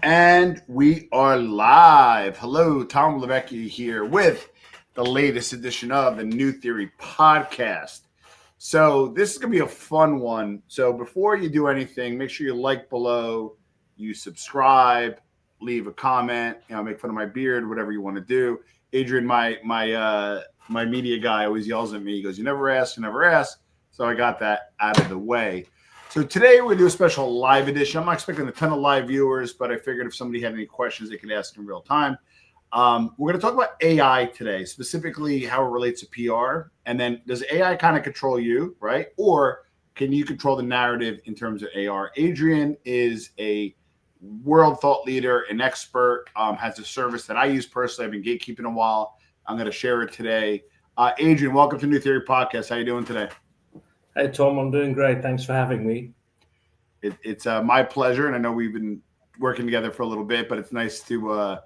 And we are live. Hello, Tom Levecki here with the latest edition of the New Theory podcast. So this is going to be a fun one. So before you do anything, make sure you like below, you subscribe, leave a comment, make fun of my beard, whatever you want to do. Adrian, my media guy, always yells at me. He goes, "You never ask, you never ask." So I got that out of the way. So today we're going to do a special live edition. I'm not expecting a ton of live viewers, but I figured if somebody had any questions, they could ask in real time. We're going to talk about AI today, specifically how it relates to PR. And then does AI kind of control you, right? Or can you control the narrative in terms of AR? Adrian is a world thought leader, an expert, has a service that I use personally. I've been gatekeeping a while. I'm going to share it today. Adrian, welcome to New Theory Podcast. How you doing today? Hey, Tom, I'm doing great. Thanks for having me. It's my pleasure, and I know we've been working together for a little bit, but it's nice to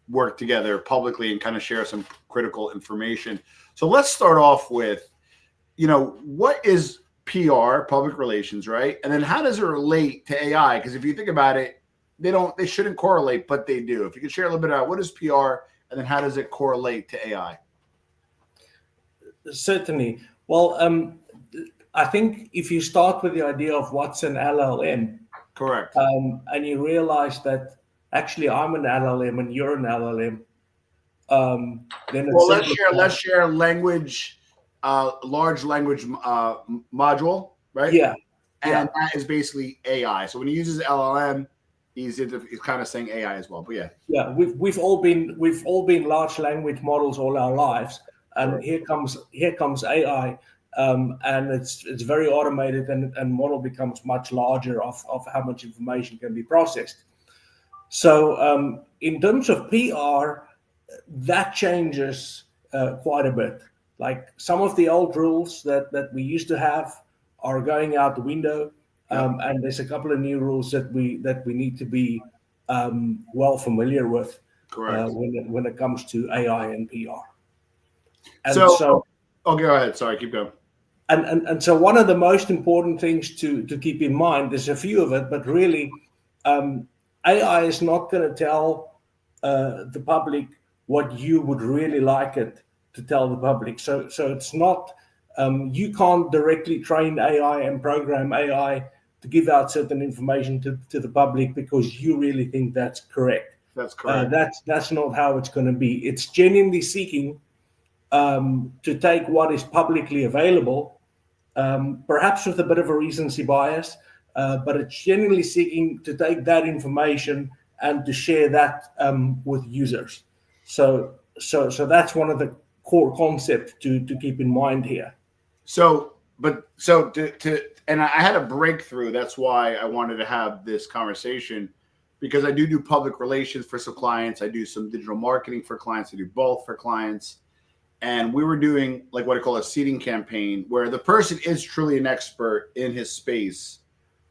work together publicly and kind of share some critical information. So let's start off with, what is PR, public relations, right? And then how does it relate to AI? Because if you think about it, they shouldn't correlate, but they do. If you could share a little bit about what is PR, and then how does it correlate to AI? Certainly. Well, I think if you start with the idea of what's an LLM, correct, and you realize that actually I'm an LLM and you're an LLM, then let's share language, large language module, right? Yeah, and that is basically AI. So when he uses LLM, he's kind of saying AI as well. But yeah, we've all been large language models all our lives, and right. here comes AI. And it's very automated, and model becomes much larger of how much information can be processed. So in terms of PR, that changes quite a bit. Like some of the old rules that we used to have are going out the window, and there's a couple of new rules that we need to be well familiar with. Correct. When it comes to AI and PR. And so go ahead. Sorry, keep going. And so one of the most important things to keep in mind, there's a few of it, but really AI is not going to tell the public what you would really like it to tell the public. So it's not, you can't directly train AI and program AI to give out certain information to the public because you really think that's correct. That's correct. That's not how it's going to be. It's genuinely seeking to take what is publicly available, perhaps with a bit of a recency bias, but it's genuinely seeking to take that information and to share that with users. So that's one of the core concepts to keep in mind here. And I had a breakthrough. That's why I wanted to have this conversation, because I do public relations for some clients. I do some digital marketing for clients. I do both for clients. And we were doing like what I call a seeding campaign, where the person is truly an expert in his space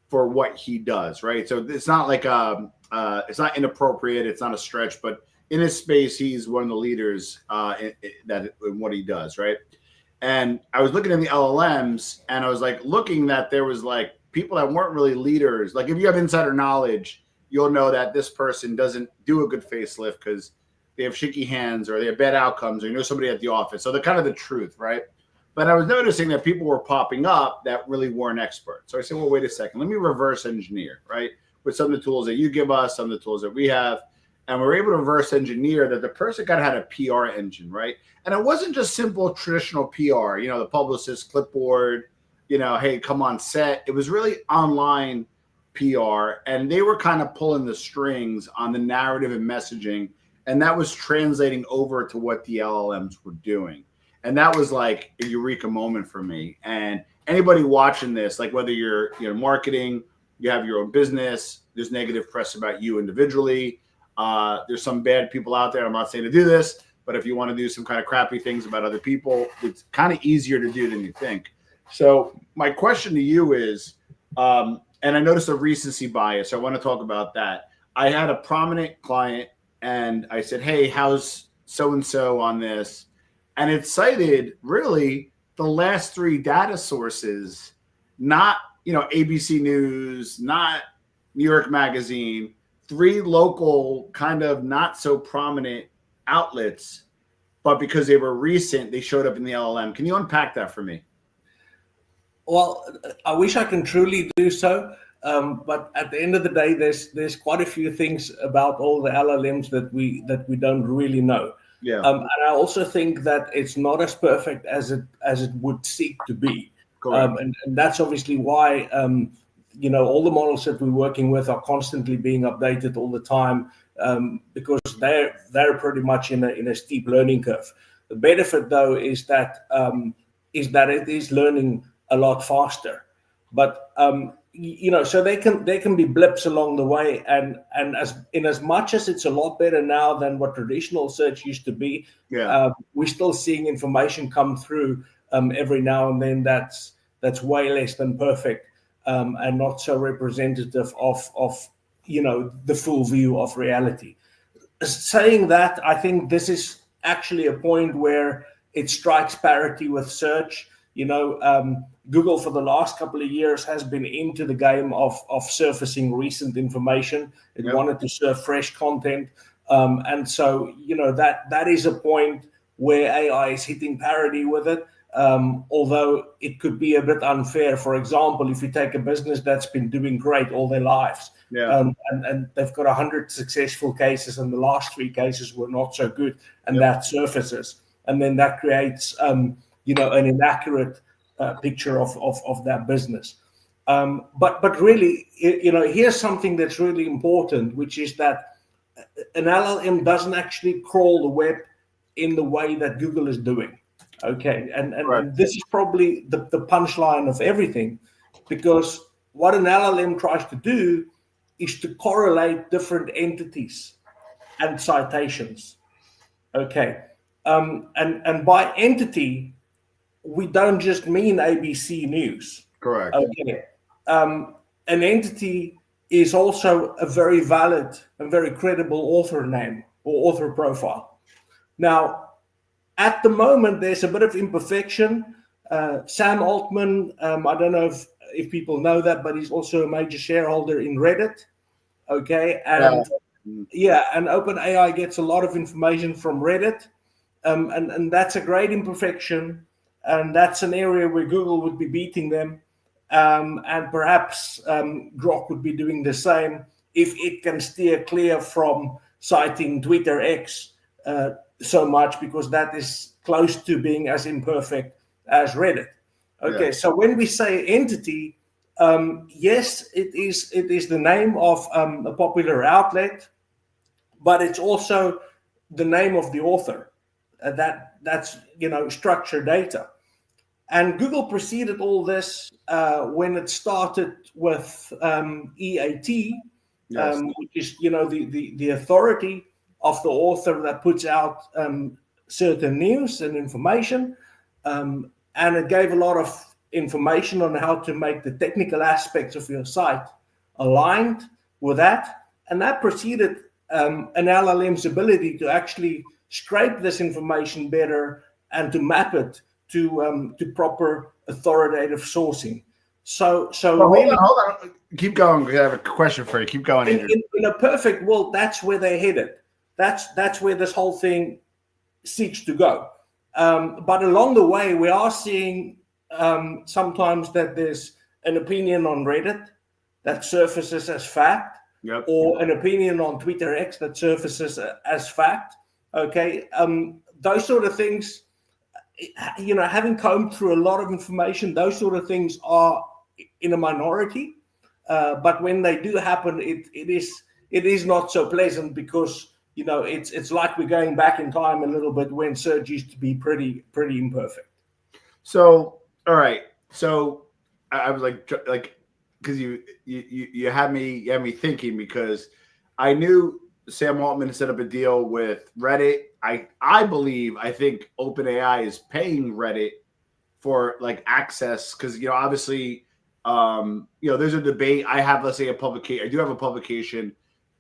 for what he does, right? So it's not like it's not inappropriate, it's not a stretch, but in his space, he's one of the leaders in what he does, right? And I was looking at the LLMs, and I was like looking that there was like people that weren't really leaders. Like if you have insider knowledge, you'll know that this person doesn't do a good facelift because they have shaky hands or they have bad outcomes, or somebody at the office. So they're kind of the truth, right? But I was noticing that people were popping up that really weren't experts. So I said, well, wait a second. Let me reverse engineer, right? With some of the tools that you give us, some of the tools that we have. And we're able to reverse engineer that the person kind of had a PR engine, right? And it wasn't just simple traditional PR, the publicist, clipboard, hey, come on set. It was really online PR. And they were kind of pulling the strings on the narrative and messaging. And that was translating over to what the LLMs were doing. And that was like a eureka moment for me. And anybody watching this, like whether you're marketing, you have your own business, there's negative press about you individually. There's some bad people out there. I'm not saying to do this, but if you want to do some kind of crappy things about other people, it's kind of easier to do than you think. So my question to you is, and I noticed a recency bias. So I want to talk about that. I had a prominent client, and I said, hey, how's so-and-so on this? And it cited really the last three data sources, not, ABC News, not New York Magazine, 3 local kind of not so prominent outlets, but because they were recent, they showed up in the LLM. Can you unpack that for me? Well, I wish I can truly do so, but at the end of the day, there's quite a few things about all the LLMs that we don't really know. Yeah. And I also think that it's not as perfect as it would seek to be. And that's obviously why all the models that we're working with are constantly being updated all the time, because they're pretty much in a steep learning curve. The benefit, though, is that it is learning a lot faster, but so they can be blips along the way, and as much as it's a lot better now than what traditional search used to be, we're still seeing information come through every now and then that's way less than perfect, and not so representative of the full view of reality. Saying that, I think this is actually a point where it strikes parity with search. Google for the last couple of years has been into the game of surfacing recent information. It wanted to serve fresh content. And so, that is a point where AI is hitting parity with it. Although it could be a bit unfair. For example, if you take a business that's been doing great all their lives, and they've got 100 successful cases, and the last 3 cases were not so good, and that surfaces, and then that creates an inaccurate picture of that business. But really, here's something that's really important, which is that an LLM doesn't actually crawl the web in the way that Google is doing. Okay, and this is probably the punchline of everything, because what an LLM tries to do is to correlate different entities and citations. Okay, and by entity, we don't just mean ABC News. Correct. Okay. An entity is also a very valid and very credible author name or author profile. Now, at the moment, there's a bit of imperfection. Sam Altman, I don't know if people know that, but he's also a major shareholder in Reddit. Okay, and and OpenAI gets a lot of information from Reddit, and that's a great imperfection. And that's an area where Google would be beating them, and perhaps Grok would be doing the same if it can steer clear from citing Twitter X so much, because that is close to being as imperfect as Reddit. Okay, so when we say entity, yes, it is the name of a popular outlet, but it's also the name of the author. That's structured data. And Google preceded all this when it started with EAT, which is the authority of the author that puts out certain news and information, and it gave a lot of information on how to make the technical aspects of your site aligned with that, and that preceded an LLM's ability to actually scrape this information better and to map it to proper authoritative sourcing. So really, hold on. Keep going. I have a question for you. Keep going. In a perfect world, that's where they're headed. That's where this whole thing seeks to go. But along the way, we are seeing sometimes that there's an opinion on Reddit that surfaces as fact, or an opinion on Twitter X that surfaces as fact. Okay, those sort of things. Having combed through a lot of information, those sort of things are in a minority. But when they do happen, it is not so pleasant, because it's like we're going back in time a little bit when search used to be pretty imperfect. So, all right. So I was like because you had me thinking, because I knew Sam Altman set up a deal with Reddit. I think OpenAI is paying Reddit for access, because obviously there's a debate. I have, let's say, I do have a publication.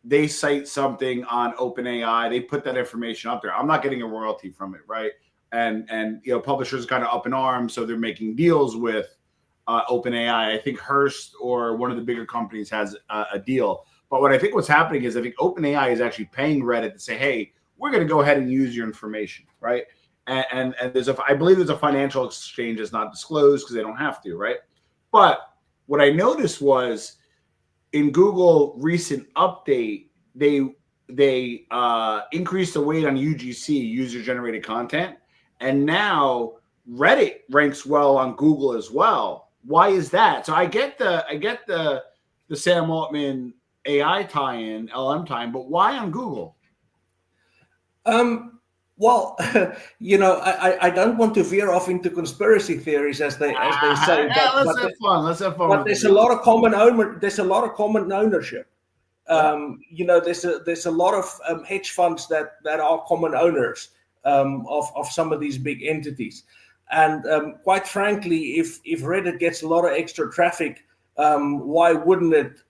They cite something on OpenAI. They put that information up there. I'm not getting a royalty from it, right? And publishers kind of up in arms, so they're making deals with OpenAI. I think Hearst or one of the bigger companies has a deal. But what I think what's happening is I think OpenAI is actually paying Reddit to say, hey, we're going to go ahead and use your information, right? And I believe there's a financial exchange that's not disclosed because they don't have to, right? But what I noticed was in Google recent update, they increased the weight on UGC, user generated content, and now Reddit ranks well on Google as well. Why is that? So I get the Sam Altman AI tie-in, LLM tie-in, but why on Google? Well, I don't want to veer off into conspiracy theories as they say. Let's have fun. Let's have fun. But there's a lot of common ownership. There's a lot of hedge funds that are common owners of some of these big entities, and quite frankly, if Reddit gets a lot of extra traffic, why wouldn't it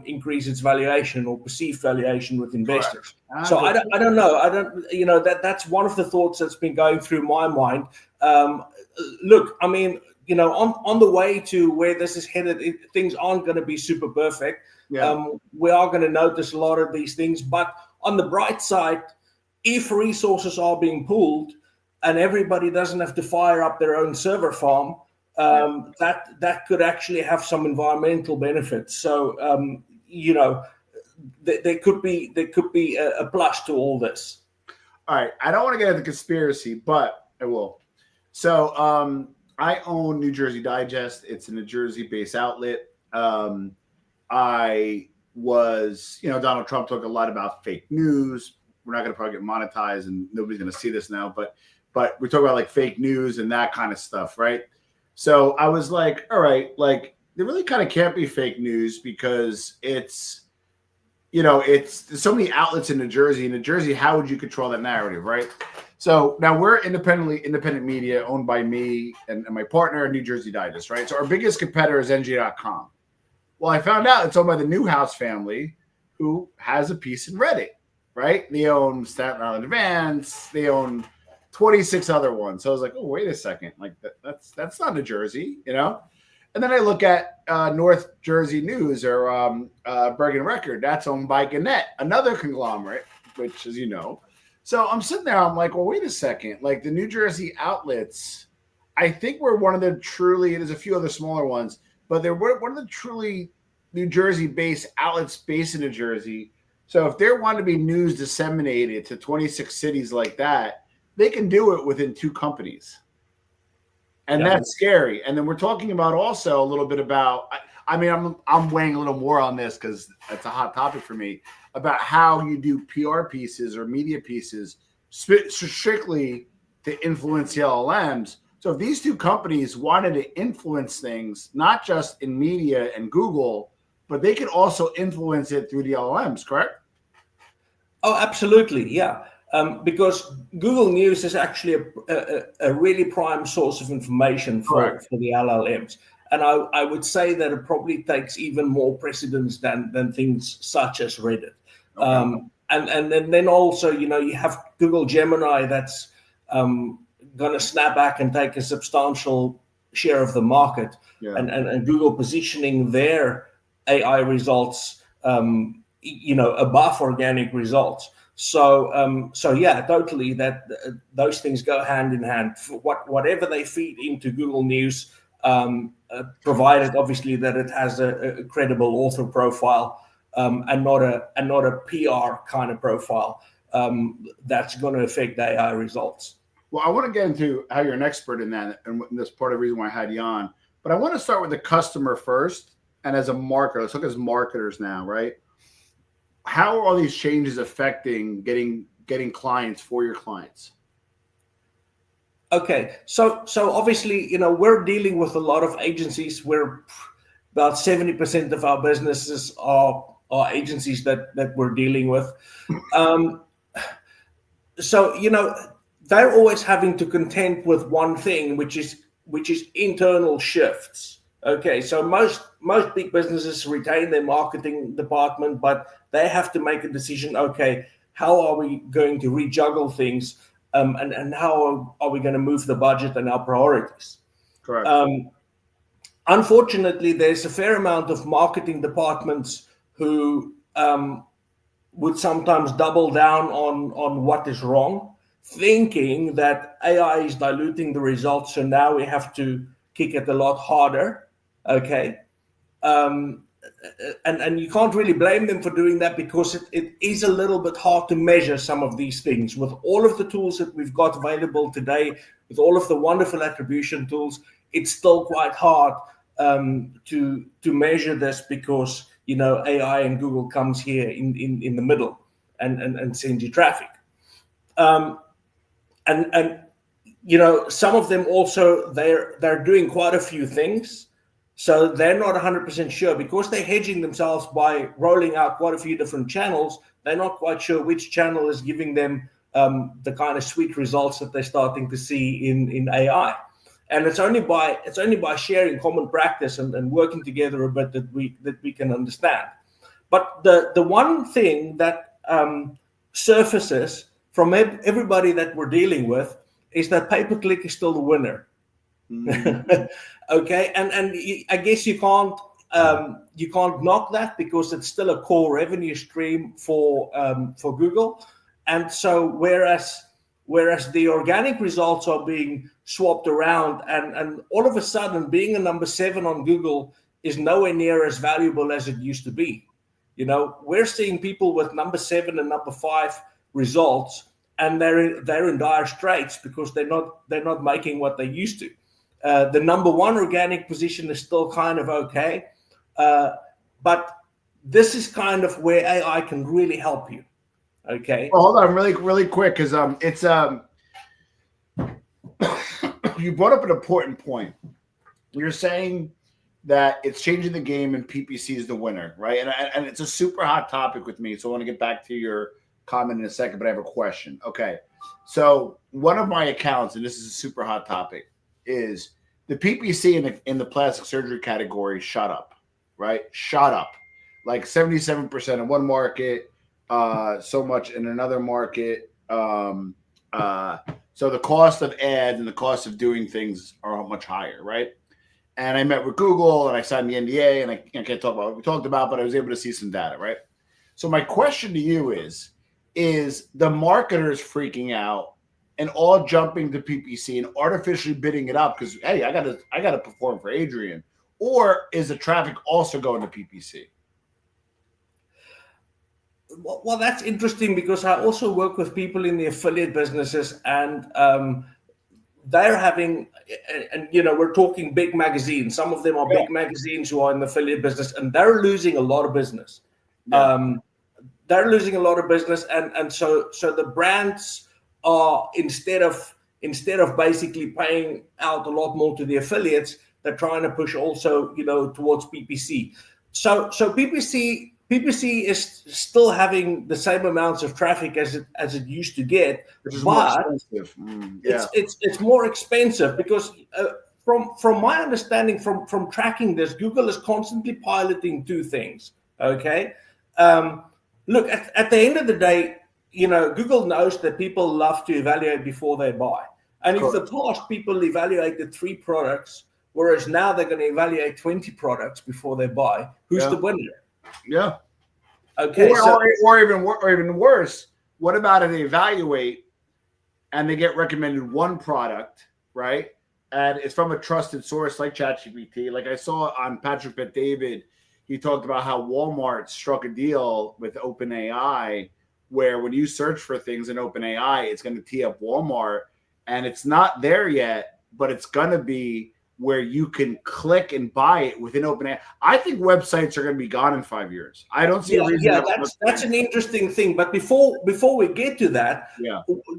increase its valuation or perceived valuation with investors? So I don't know. That's one of the thoughts that's been going through my mind. Look, I mean, on the way to where this is headed, things aren't going to be super perfect. Yeah. We are going to notice a lot of these things, but on the bright side, if resources are being pooled and everybody doesn't have to fire up their own server farm, that could actually have some environmental benefits. So there could be a plus to all this. All right, I don't want to get into conspiracy, but I will. So I own New Jersey Digest. It's a New Jersey-based outlet. I was, Donald Trump talked a lot about fake news. We're not going to probably get monetized, and nobody's going to see this now. But we talk about like fake news and that kind of stuff, right? So I was like, all right, like there really kind of can't be fake news because it's there's so many outlets in New Jersey. In New Jersey, how would you control that narrative, right? So now we're independent media owned by me and my partner, New Jersey Digest, right? So our biggest competitor is NJ.com. Well, I found out it's owned by the Newhouse family, who has a piece in Reddit, right? They own Staten Island Advance. They own 26 other ones. So I was like, oh, wait a second. Like that's not New Jersey, And then I look at North Jersey News or Bergen Record. That's owned by Gannett, another conglomerate, which, as you know. So I'm sitting there. I'm like, well, wait a second. Like the New Jersey outlets, I think we're one of the truly, there's a few other smaller ones, but they're one of the truly New Jersey-based outlets based in New Jersey. So if there want to be news disseminated to 26 cities like that, they can do it within two companies. And that's scary. And then we're talking about also a little bit about, I mean, I'm weighing a little more on this because that's a hot topic for me, about how you do PR pieces or media pieces strictly to influence the LLMs. So if these two companies wanted to influence things, not just in media and Google, but they could also influence it through the LLMs, correct? Oh, absolutely. Yeah. Because Google News is actually a really prime source of information for the LLMs. And I would say that it probably takes even more precedence than things such as Reddit. Okay. And then also, you have Google Gemini that's going to snap back and take a substantial share of the market. Yeah. And Google positioning their AI results, above organic results. So yeah, totally. That those things go hand in hand. Whatever they feed into Google News, provided obviously that it has a credible author profile and not a PR kind of profile, that's going to affect the AI results. Well, I want to get into how you're an expert in that, and that's part of the reason why I had you on. But I want to start with the customer first, and as a marketer, let's look as marketers now, right? How are all these changes affecting getting clients for your clients? Okay, so obviously, we're dealing with a lot of agencies. Where about 70% of our businesses are agencies that we're dealing with. So they're always having to contend with one thing, which is internal shifts. Okay, so most big businesses retain their marketing department, but they have to make a decision. Okay, how are we going to rejuggle things, and how are we going to move the budget and our priorities? Correct. Unfortunately, there's a fair amount of marketing departments who would sometimes double down on what is wrong, thinking that AI is diluting the results, so now we have to kick it a lot harder. Okay. And you can't really blame them for doing that, because it is a little bit hard to measure some of these things. With all of the tools that we've got available today, with all of the wonderful attribution tools, it's still quite hard to measure this, because AI and Google comes here in the middle and sends you traffic. And some of them also, they're doing quite a few things. So they're not 100% sure, because they're hedging themselves by rolling out quite a few different channels. They're not quite sure which channel is giving them the kind of sweet results that they're starting to see in AI. And it's only by sharing common practice and working together a bit that we can understand. But the one thing that surfaces from everybody that we're dealing with is that pay-per-click is still the winner. Mm-hmm. Okay, and I guess you can't knock that, because it's still a core revenue stream for Google. And so whereas the organic results are being swapped around, and all of a sudden being a number 7 on Google is nowhere near as valuable as it used to be. We're seeing people with number 7 and number 5 results, and they're in dire straits, because they're not making what they used to. The number 1 organic position is still kind of okay, but this is kind of where AI can really help you. Okay. Well, hold on, really quick, because it's you brought up an important point. You're saying that it's changing the game and PPC is the winner, right? And it's a super hot topic with me, so I want to get back to your comment in a second, but I have a question. Okay, so one of my accounts, and this is a super hot topic, is the PPC in the plastic surgery category shot up, right? Shot up, like 77% in one market, so much in another market. So the cost of ads and the cost of doing things are much higher, right? And I met with Google and I signed the NDA, and I can't talk about what we talked about, but I was able to see some data, right? So my question to you is the marketers freaking out and all jumping to PPC and artificially bidding it up because, hey, I gotta perform for Adrian, or is the traffic also going to PPC? Well, that's interesting, because I also work with people in the affiliate businesses, and they're having, and we're talking big magazines. Some of them are big magazines who are in the affiliate business, and they're losing a lot of business. Yeah. They're losing a lot of business, and so the brands are instead of basically paying out a lot more to the affiliates, they're trying to push also towards PPC. So PPC is still having the same amounts of traffic as it used to get, but it's more expensive because from my understanding from tracking this, Google is constantly piloting two things. Okay, look, at the end of the day, Google knows that people love to evaluate before they buy, and if the past people evaluated 3 products, whereas now they're going to evaluate 20 products before they buy, who's the winner? Yeah. Okay. Or even worse, what about if they evaluate and they get recommended one product, right? And it's from a trusted source like ChatGPT. Like I saw on Patrick Bet-David, he talked about how Walmart struck a deal with OpenAI, where when you search for things in OpenAI, it's going to tee up Walmart, and it's not there yet, but it's going to be where you can click and buy it within OpenAI. I think websites are going to be gone in 5 years. I don't see a reason. Yeah, that's an interesting thing. But before we get to that,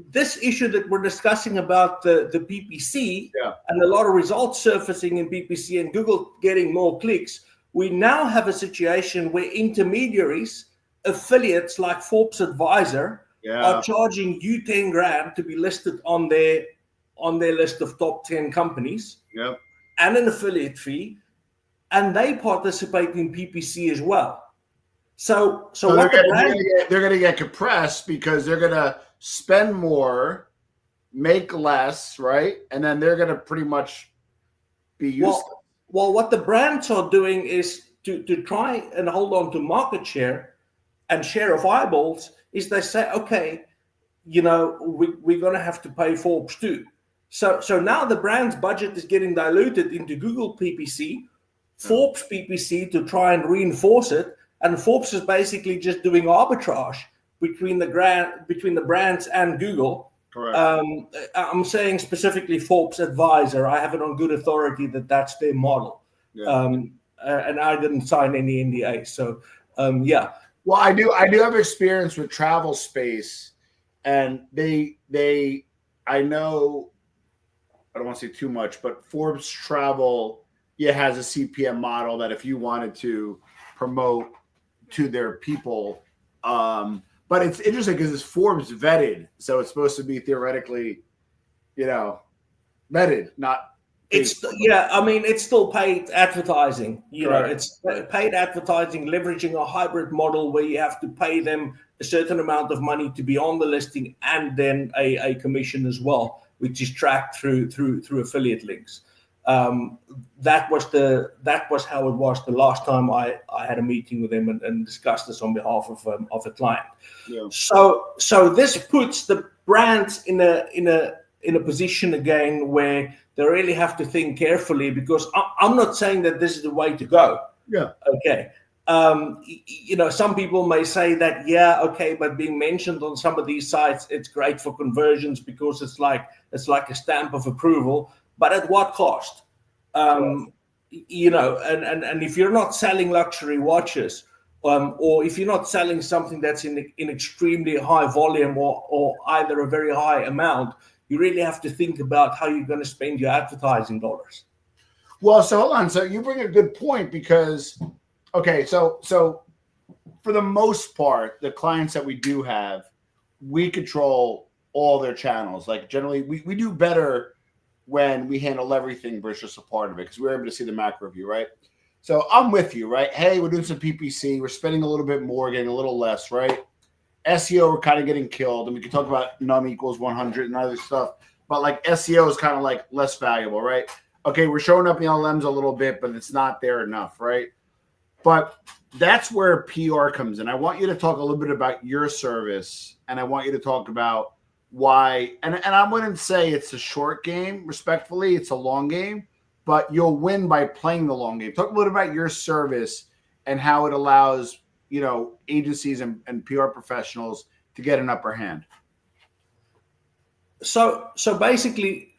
this issue that we're discussing about the PPC and a lot of results surfacing in PPC and Google getting more clicks, we now have a situation where intermediaries, affiliates like Forbes Advisor, are charging you 10 grand to be listed on their list of top 10 companies. Yep. And an affiliate fee, and they participate in PPC as well. So what they're going to get compressed because they're going to spend more, make less, right? And then they're going to pretty much be useless. Well, what the brands are doing is to try and hold on to market share. and share of eyeballs is they say, okay, we're going to have to pay Forbes too. So now the brand's budget is getting diluted into Google PPC, Forbes PPC to try and reinforce it, and Forbes is basically just doing arbitrage between the brands and Google. Correct. I'm saying specifically Forbes Advisor. I have it on good authority that that's their model. Yeah. And I didn't sign any NDA. So yeah. Well, I do have experience with travel space, and I know, I don't want to say too much, but Forbes Travel, has a CPM model that if you wanted to promote to their people, but it's interesting because it's Forbes vetted, so it's supposed to be theoretically, vetted, not. It's still paid advertising. It's paid advertising, leveraging a hybrid model where you have to pay them a certain amount of money to be on the listing, and then a commission as well, which is tracked through affiliate links. That was how it was the last time I had a meeting with them and discussed this on behalf of a client. Yeah. So this puts the brands in a position again where they really have to think carefully, because I'm not saying that this is the way to go. Yeah. Okay. Some people may say that, but being mentioned on some of these sites, it's great for conversions because it's like a stamp of approval. But at what cost? And if you're not selling luxury watches, or if you're not selling something that's in extremely high volume or either a very high amount, you really have to think about how you're going to spend your advertising dollars. Well, so hold on. So you bring a good point, because, okay, so for the most part, the clients that we do have, we control all their channels. Like generally, we do better when we handle everything versus just a part of it, because we're able to see the macro view, right? So I'm with you, right? Hey, we're doing some PPC. We're spending a little bit more, getting a little less, right? SEO, we're kind of getting killed, and we can talk about num equals 100 and other stuff, but like SEO is kind of like less valuable, right? Okay, we're showing up in the LLMs a little bit, but it's not there enough, right? But that's where PR comes in. I want you to talk a little bit about your service, and I want you to talk about why, and I wouldn't say it's a short game, respectfully, it's a long game, but you'll win by playing the long game. Talk a little about your service and how it allows, agencies and PR professionals to get an upper hand. So basically,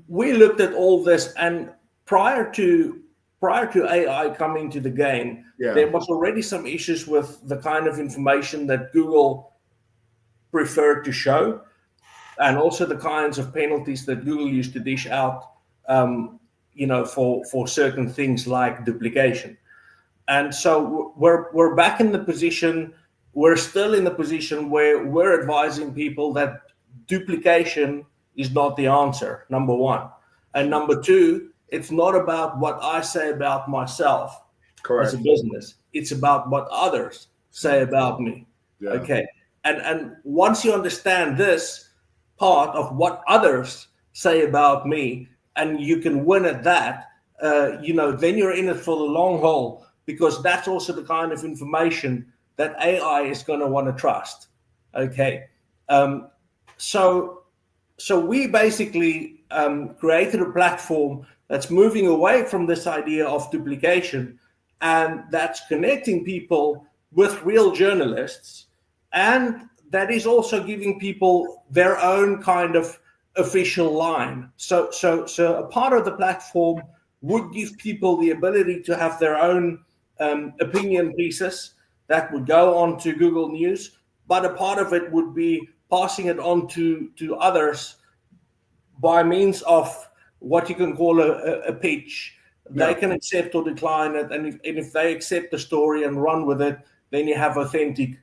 we looked at all this, and prior to AI coming to the game, there was already some issues with the kind of information that Google preferred to show, and also the kinds of penalties that Google used to dish out, for certain things like duplication. And so we're back in the position. We're still in the position where we're advising people that duplication is not the answer, number one. And number two, it's not about what I say about myself as a business. It's about what others say about me. Yeah. Okay. And once you understand this part of what others say about me, and you can win at that, then you're in it for the long haul, because that's also the kind of information that AI is going to want to trust. Okay. So we basically created a platform that's moving away from this idea of duplication, and that's connecting people with real journalists, and that is also giving people their own kind of official line. So a part of the platform would give people the ability to have their own opinion pieces that would go on to Google News, but a part of it would be passing it on to others by means of what you can call a pitch. They can accept or decline it, and if they accept the story and run with it, then you have authentic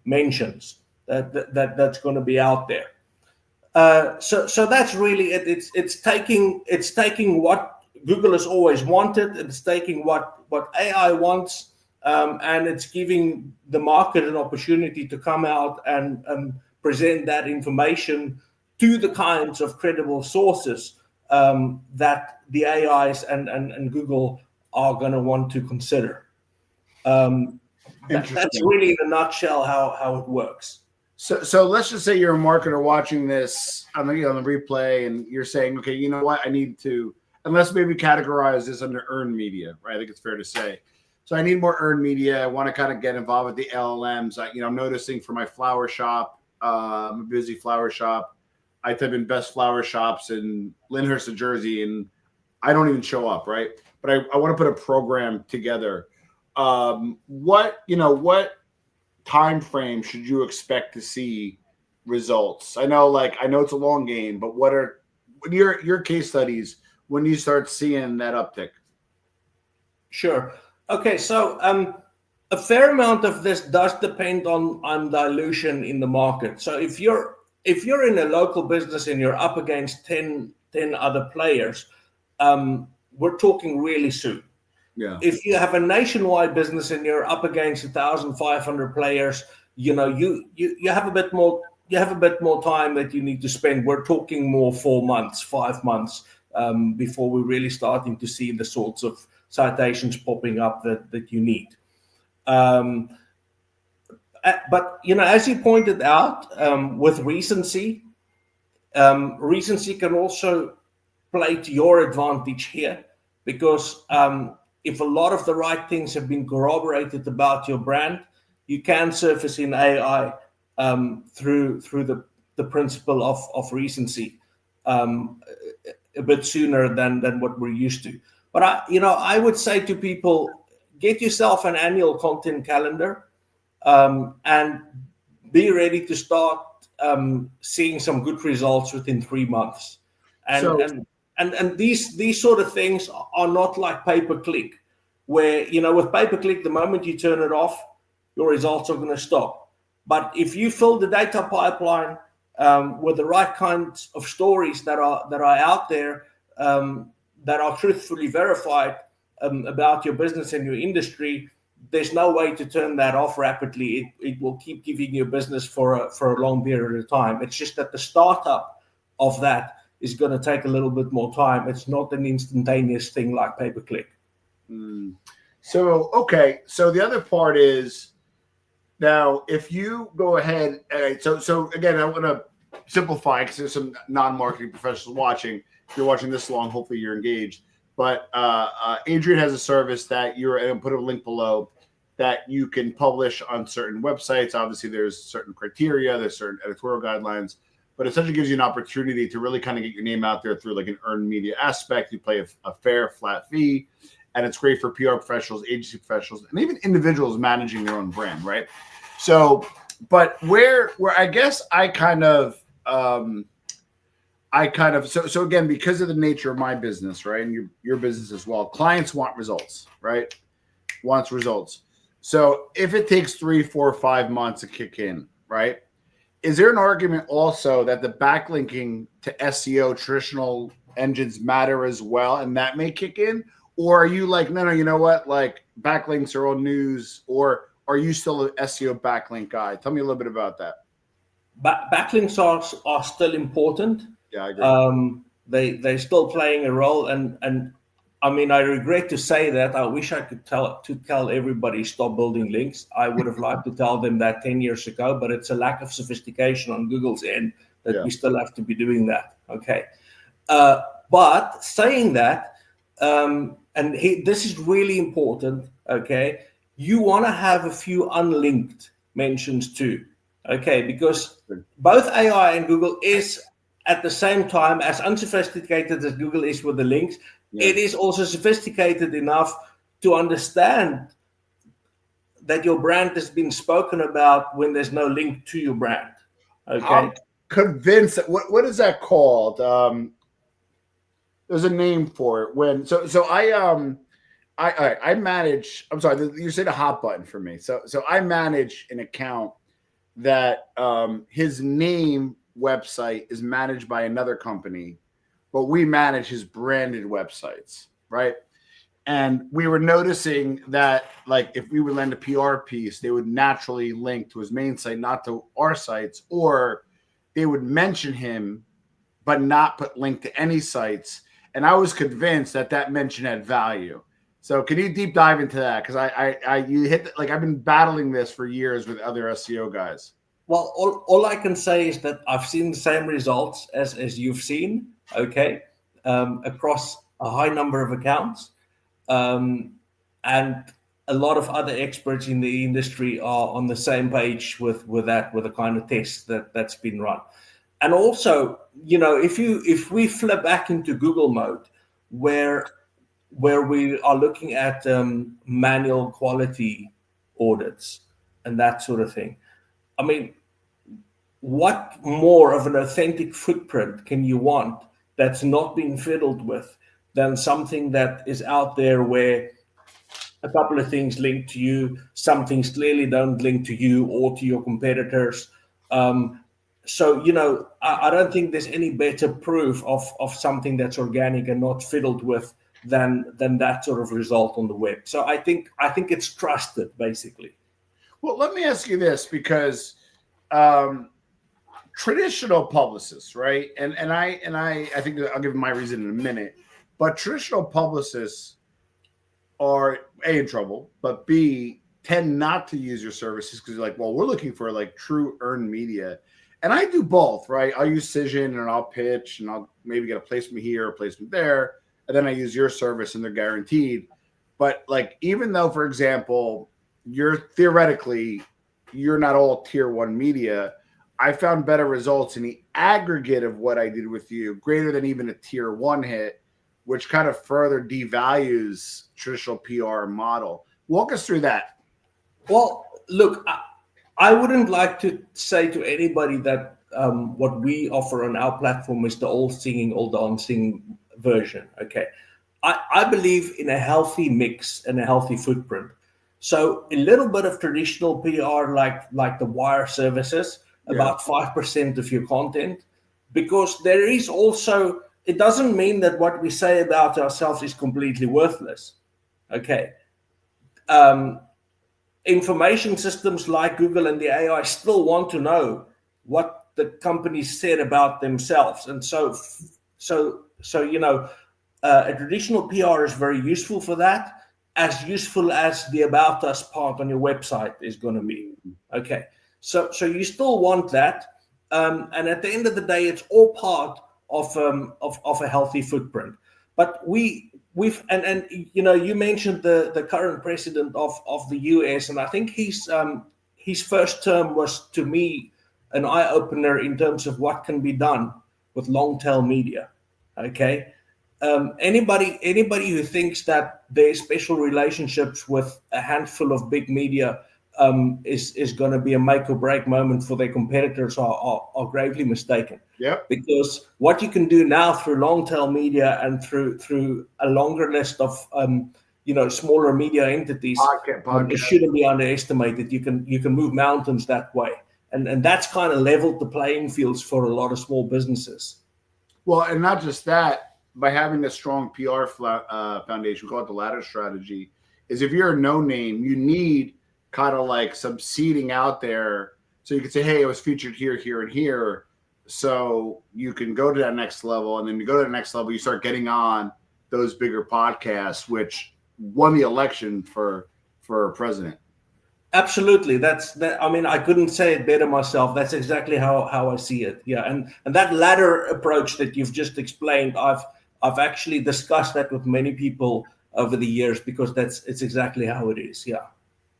mentions that's going to be out there. So that's really it. It's taking what Google has always wanted. It's taking what AI wants, and it's giving the market an opportunity to come out and present that information to the kinds of credible sources that the AIs and Google are going to want to consider. That's Interesting. really in a nutshell how it works. So let's just say you're a marketer watching this on the replay, and you're saying, okay, you know what, I need to, and let's maybe categorize this under earned media, right? I think it's fair to say. So I need more earned media. I want to kind of get involved with the LLMs. I'm noticing for my flower shop, I'm a busy flower shop. I type in best flower shops in Lyndhurst, New Jersey, and I don't even show up, right? But I want to put a program together. What time frame should you expect to see results? I know it's a long game, but what are your case studies when you start seeing that uptick? Sure. Okay, so a fair amount of this does depend on dilution in the market. So if you're in a local business and you're up against 10 other players, we're talking really soon. Yeah. If you have a nationwide business and you're up against 1,500 players, you have a bit more. You have a bit more time that you need to spend. We're talking more 4 months, 5 months before we're really starting to see the sorts of citations popping up that you need. But as you pointed out, with recency, recency can also play to your advantage here, because if a lot of the right things have been corroborated about your brand, you can surface in AI through the principle of recency a bit sooner than what we're used to. But I would say to people, get yourself an annual content calendar and be ready to start seeing some good results within 3 months. And these sort of things are not like pay-per-click, where with pay-per-click, the moment you turn it off, your results are going to stop. But if you fill the data pipeline with the right kinds of stories that are out there, that are truthfully verified about your business and your industry, there's no way to turn that off rapidly. It will keep giving you business for a long period of time. It's just that the startup of that is going to take a little bit more time. It's not an instantaneous thing like pay-per-click. So the other part is, now if you go ahead, so again, I want to simplify because there's some non-marketing professionals watching. If you're watching this long, hopefully you're engaged. But Adrian has a service that I'll put a link below, that you can publish on certain websites. Obviously, there's certain criteria, there's certain editorial guidelines, but essentially gives you an opportunity to really kind of get your name out there through like an earned media aspect. You pay a fair flat fee, and it's great for PR professionals, agency professionals, and even individuals managing their own brand, right? So, but where I guess I kind of so again, because of the nature of my business, right, and your business as well, clients want results, right? Wants results. So if it takes 3, 4, 5 months to kick in, right? Is there an argument also that the backlinking to SEO traditional engines matter as well, and that may kick in? Or are you like, no, you know what? Like backlinks are old news, or are you still an SEO backlink guy? Tell me a little bit about that. Backlinks are still important. Yeah, I agree. They're still playing a role, and I mean, I regret to say that. I wish I could tell everybody stop building links. I would have liked to tell them that 10 years ago, but it's a lack of sophistication on Google's end that we still have to be doing that. Okay, but saying that, this is really important. Okay, you want to have a few unlinked mentions too. Okay, because both AI and Google is at the same time as unsophisticated as Google is with the links. Yeah. It is also sophisticated enough to understand that your brand has been spoken about when there's no link to your brand. Okay, I'm convinced that what is that called? There's a name for it. When I manage. I'm sorry, you said a hot button for me. So I manage an account that his name website is managed by another company, but we manage his branded websites, right? And we were noticing that, like, if we would lend a PR piece, they would naturally link to his main site, not to our sites, or they would mention him, but not put link to any sites. And I was convinced that mention had value. So can you deep dive into that? Because you hit like I've been battling this for years with other SEO guys. Well, all I can say is that I've seen the same results as you've seen, okay, across a high number of accounts. And a lot of other experts in the industry are on the same page with the kind of test that's been run. And also, if we flip back into Google mode, where we are looking at manual quality audits and that sort of thing, I mean, what more of an authentic footprint can you want that's not been fiddled with than something that is out there where a couple of things link to you, some things clearly don't link to you or to your competitors. So, I don't think there's any better proof of something that's organic and not fiddled with than that sort of result on the web. So I think it's trusted, basically. Well, let me ask you this, because traditional publicists, right? And I think I'll give my reason in a minute, but traditional publicists are A, in trouble, but B, tend not to use your services because you're like, well, we're looking for like true earned media. And I do both, right? I'll use Cision and I'll pitch and I'll maybe get a placement here, a placement there, and then I use your service and they're guaranteed. But like, even though, for example, you're not all tier one media, I found better results in the aggregate of what I did with you, greater than even a tier one hit, which kind of further devalues traditional PR model. Walk us through that. Well, look, I wouldn't like to say to anybody that what we offer on our platform is the all singing, all dancing version. Okay. I believe in a healthy mix and a healthy footprint. So a little bit of traditional PR, like the wire services, about 5% of your content, because there is also, it doesn't mean that what we say about ourselves is completely worthless. Okay. Information systems like Google and the AI still want to know what the company said about themselves. And so a traditional PR is very useful for that, as useful as the About Us part on your website is going to be. Okay. So you still want that. And at the end of the day, it's all part of a healthy footprint. But you mentioned the current president of the US, and I think his first term was, to me, an eye opener in terms of what can be done with long tail media. Okay, anybody who thinks that their special relationships with a handful of big media is going to be a make or break moment for their competitors are gravely mistaken. Yeah. Because what you can do now through long tail media and through a longer list of smaller media entities, it shouldn't be underestimated. You can move mountains that way, and that's kind of leveled the playing fields for a lot of small businesses. Well, and not just that, by having a strong PR foundation, we call it the ladder strategy, is if you're a no name, you need kind of like some seeding out there so you can say, hey, I was featured here, here, and here. So you can go to that next level, and then you go to the next level, you start getting on those bigger podcasts, which won the election for president. Absolutely. I mean, I couldn't say it better myself. That's exactly how I see it. Yeah. And that ladder approach that you've just explained, I've actually discussed that with many people over the years, because it's exactly how it is. Yeah.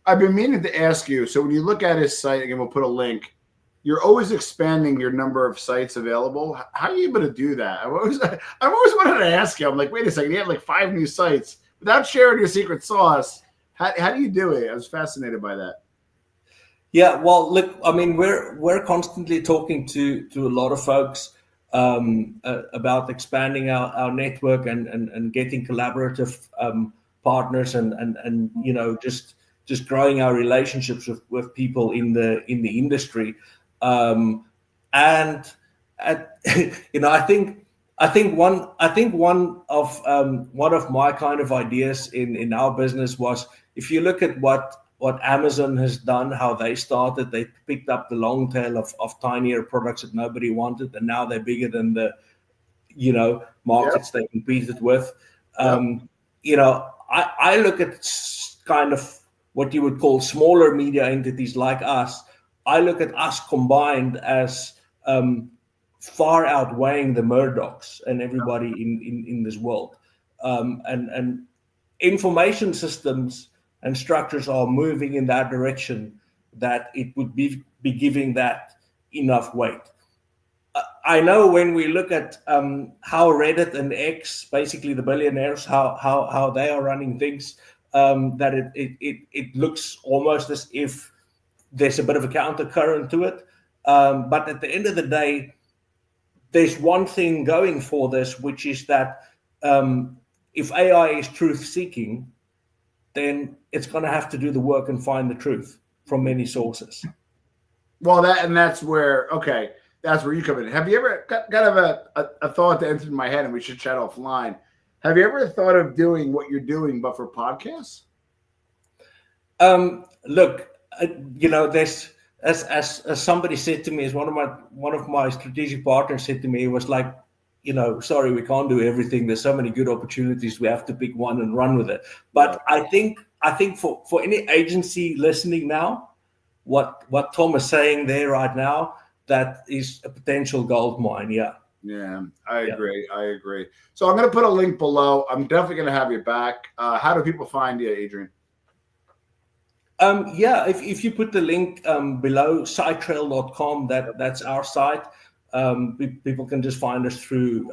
I've been meaning to ask you. So when you look at his site, again, we'll put a link, you're always expanding your number of sites available. How are you able to do that? I've always wanted to ask you. I'm like, wait a second, you have like 5 new sites without sharing your secret sauce. How do you do it? I was fascinated by that. Yeah, well, look, I mean, we're constantly talking to a lot of folks about expanding our network and getting collaborative partners and just growing our relationships with people in the industry. I think one of my kind of ideas in our business was, if you look at what Amazon has done, how they started, they picked up the long tail of tinier products that nobody wanted, and now they're bigger than the markets they competed with. I look at kind of what you would call smaller media entities like us. I look at us combined as far outweighing the Murdochs and everybody in this world. And information systems and structures are moving in that direction, that it would be giving that enough weight. I know when we look at how Reddit and X, basically the billionaires, how they are running things, that it looks almost as if there's a bit of a countercurrent to it. But at the end of the day, there's one thing going for this, which is that if AI is truth-seeking, then it's going to have to do the work and find the truth from many sources. Well, that's where you come in. Have you ever kind of a thought that entered my head, and we should chat offline? Have you ever thought of doing what you're doing, but for podcasts? Look, there's as somebody said to me, as one of my strategic partners said to me, it was like, sorry, we can't do everything. There's so many good opportunities. We have to pick one and run with it. But I think for any agency listening now, what Tom is saying there right now, that is a potential gold mine. Yeah. Yeah, I agree. So I'm going to put a link below. I'm definitely going to have you back. How do people find you, Adrian? If you put the link below, sitetrail.com, that's our site. People can just find us through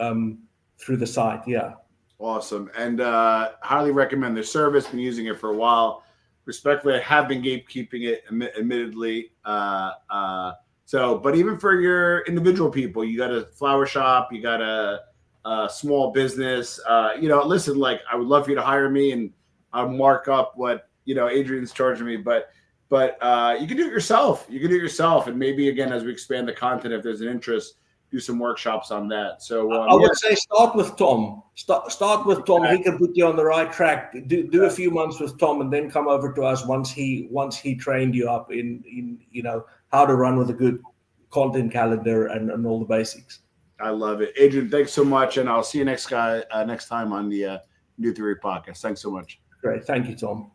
the site. Yeah. Awesome. And highly recommend the service. Been using it for a while. Respectfully, I have been gatekeeping it, admittedly. But even for your individual people, you got a flower shop, you got a small business, listen, like, I would love for you to hire me, and I'll mark up what, Adrian's charging me, but you can do it yourself. And maybe, again, as we expand the content, if there's an interest, do some workshops on that. So I would say start with Tom. Start with Tom. He can put you on the right track. Do a few months with Tom, and then come over to us once he trained you up in how to run with a good content calendar and all the basics. I love it, Adrian. Thanks so much, and I'll see you next time on the New Theory podcast. Thanks so much. Great, thank you, Tom.